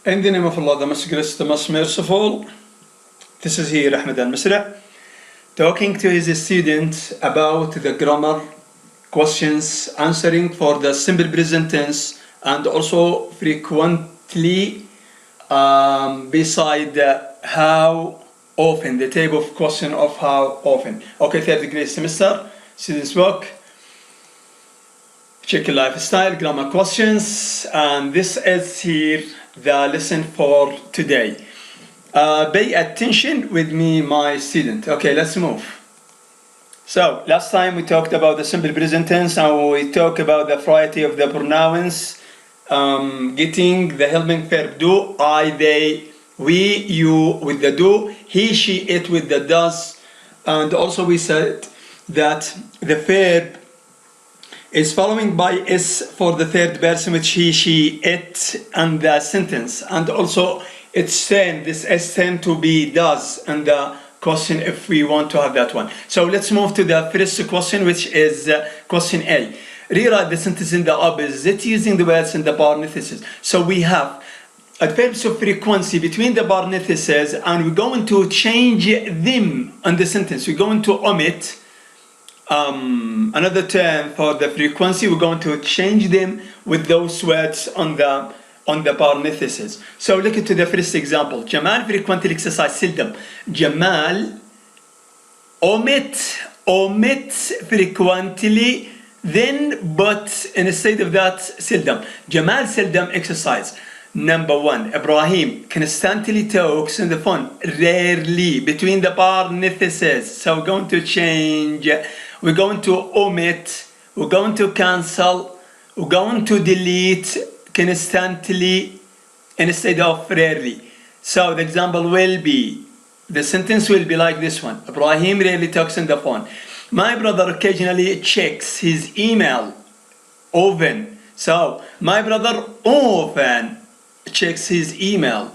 In the name of Allah, the most gracious, the most merciful. This is here Ahmed al-Misra talking to his student about the grammar questions, answering for the simple present tense, and also frequently beside how often, the type of question of how often. Okay, third grade semester, students book. Check your lifestyle, grammar questions, and this is here the lesson for today. Pay attention with me, my student. Okay, let's move. So last time we talked about the simple present tense, and we talked about the variety of the pronouns, getting the helping verb do, I, they, we, you with the do, he, she, it with the does, and also we said that the verb is following by is for the third person, which he, she, it, and the sentence, and also it's this s tend to be does and the question if we want to have that one. So let's move to the first question, which is question A. Rewrite the sentence in the opposite using the words in the parentheses. So we have adverbs of frequency between the parentheses, and we're going to change them on the sentence. We're going to omit another term for the frequency. We're going to change them with those words on the parentheses. So look at the first example. Jamal frequently exercise seldom. Jamal omits frequently, then but instead of that seldom. Jamal seldom exercise. Number one, Ibrahim constantly talks on the phone, rarely, between the parentheses. So we're going to change, we're going to omit, we're going to cancel, we're going to delete constantly instead of rarely. So the example will be, the sentence will be like this one. Ibrahim rarely talks on the phone. My brother occasionally checks his email often. So my brother often checks his email.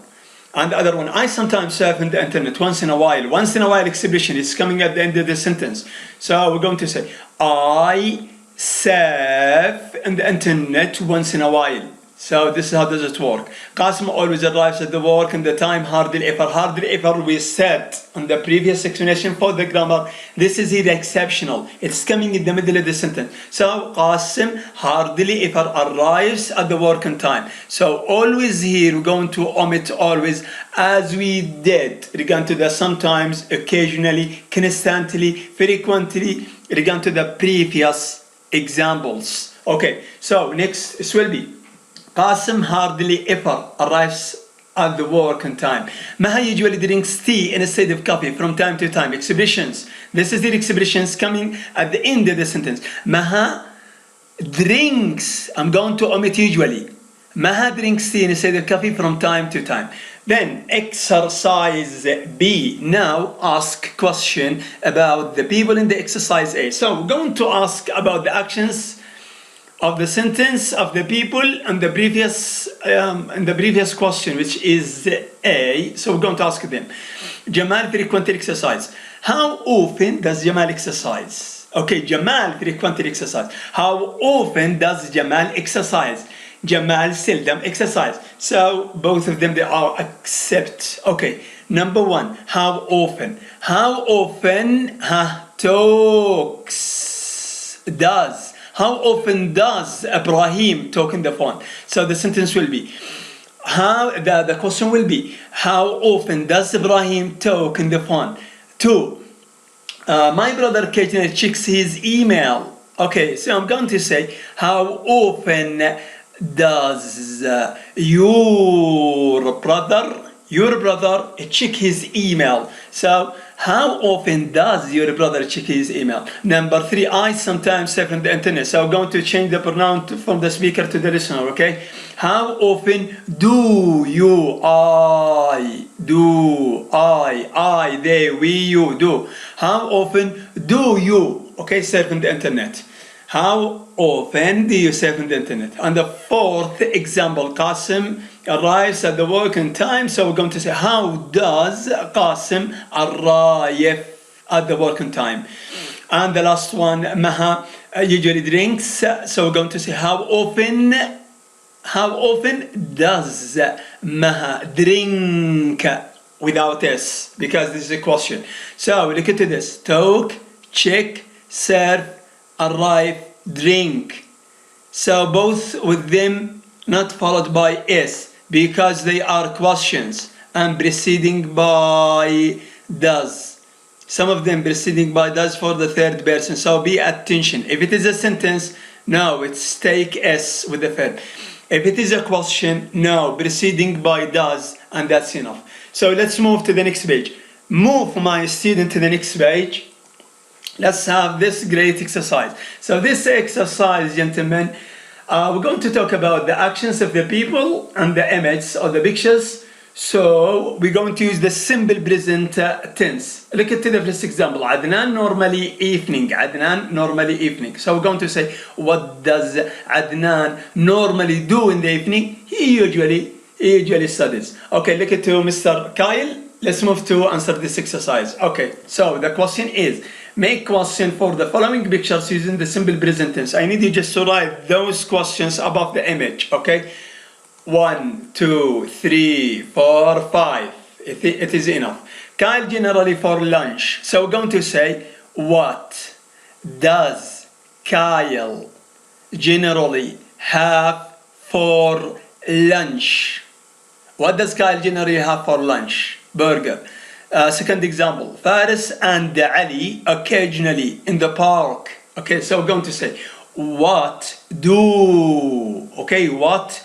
And the other one, I sometimes surf on the internet once in a while. Once in a while expression is coming at the end of the sentence. So we're going to say, I surf on the internet once in a while. So this is how does it work. Qasim always arrives at the work in the time, hardly ever. Hardly ever we said on the previous explanation for the grammar. This is here exceptional. It's coming in the middle of the sentence. So Qasim hardly ever arrives at the work on time. So always here we're going to omit always, as we did regarding to the sometimes, occasionally, constantly, frequently, regarding to the previous examples. Okay, so next it will be Qasim hardly ever arrives at the work on time. Maha usually drinks tea instead of coffee from time to time. Expressions. This is the expressions coming at the end of the sentence. Maha drinks. I'm going to omit usually. Maha drinks tea instead of coffee from time to time. Then exercise B. Now ask question about the people in the exercise A. So we're going to ask about the actions of the sentence of the people and the previous question, which is A. So we're going to ask them. Jamal frequently exercise. How often does Jamal exercise? Okay, Jamal frequently exercise. How often does Jamal exercise? Jamal seldom exercise. So both of them, they are accept. Okay, number one, how often? How often talks does? How often does Ibrahim talk on the phone? So the sentence will be, the question will be, how often does Ibrahim talk on the phone? Two, my brother occasionally checks his email. Okay, so I'm going to say, how often does your brother check his email? So how often does your brother check his email? Number three, I sometimes surf on the internet. So I'm going to change the pronoun from the speaker to the listener, okay? How often do you, I, they, we, you, do. How often do you, okay, surf on the internet? How often do you surf on the internet? And the fourth example, Qasim arrives at the work on time. So we're going to say, how does Qasim arrive at the work on time? And the last one, Maha usually drinks. So we're going to say, how often how often does Maha drink without S? Because this is a question. So look at this. Talk, check, serve, arrive, drink. So both with them not followed by S because they are questions and preceding by does. Some of them preceding by does for the third person. So be attention. If it is a sentence, no, it's take S with the verb. If it is a question, no, preceding by does, and that's enough. So let's move to the next page. Move my student to the next page. Let's have this great exercise. So this exercise, gentlemen, we're going to talk about the actions of the people and the images or the pictures. So we're going to use the simple present tense. Look at the first example. Adnan normally evening. Adnan normally evening. So we're going to say, what does Adnan normally do in the evening? He usually studies. Okay, look at to Mr. Kyle. Let's move to answer this exercise. Okay, so the question is, make question for the following pictures using the simple present tense. I need you just to write those questions above the image, okay? 1, 2, 3, 4, 5. It is enough. Kyle generally for lunch. So we're going to say, what does Kyle generally have for lunch? What does Kyle generally have for lunch? Burger. Second example, Faris and Ali occasionally in the park. Okay, so we're going to say, what do, okay, what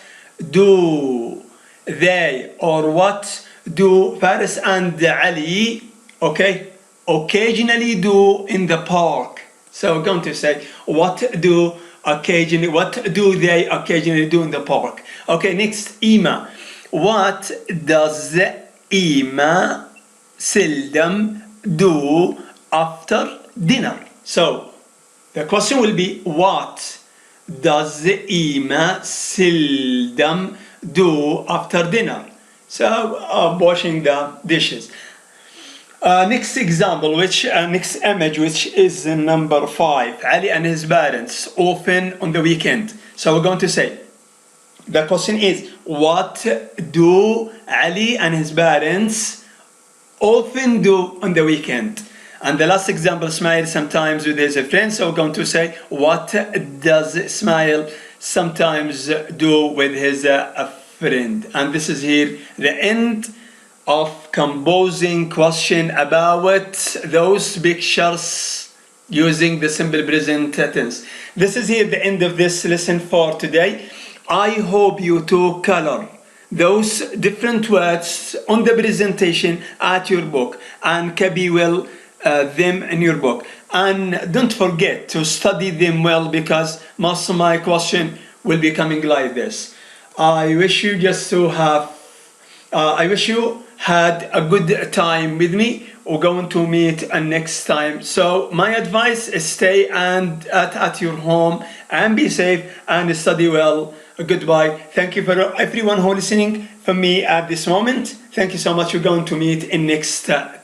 do they, or what do Faris and Ali, okay, occasionally do in the park? So we're going to say, what do they occasionally do in the park? Okay, next, Ima. What does Ima seldom do after dinner? So the question will be, what does Ima seldom do after dinner? So washing the dishes. Next example, next image, which is number 5. Ali and his parents often on the weekend. So we're going to say, the question is, what do Ali and his parents often do on the weekend? And the last example, Ismail sometimes with his friends. So we're going to say, what does Ismail sometimes do with his friend? And this is here the end of composing question about those pictures using the simple present tense. This is here the end of this lesson for today. I hope you to color those different words on the presentation at your book and copy well them in your book. And don't forget to study them well, because most of my question will be coming like this. I wish you had a good time with me. We're going to meet next time. So my advice is stay at your home and be safe and study well. Goodbye. Thank you for everyone who is listening for me at this moment. Thank you so much. We're going to meet in next time.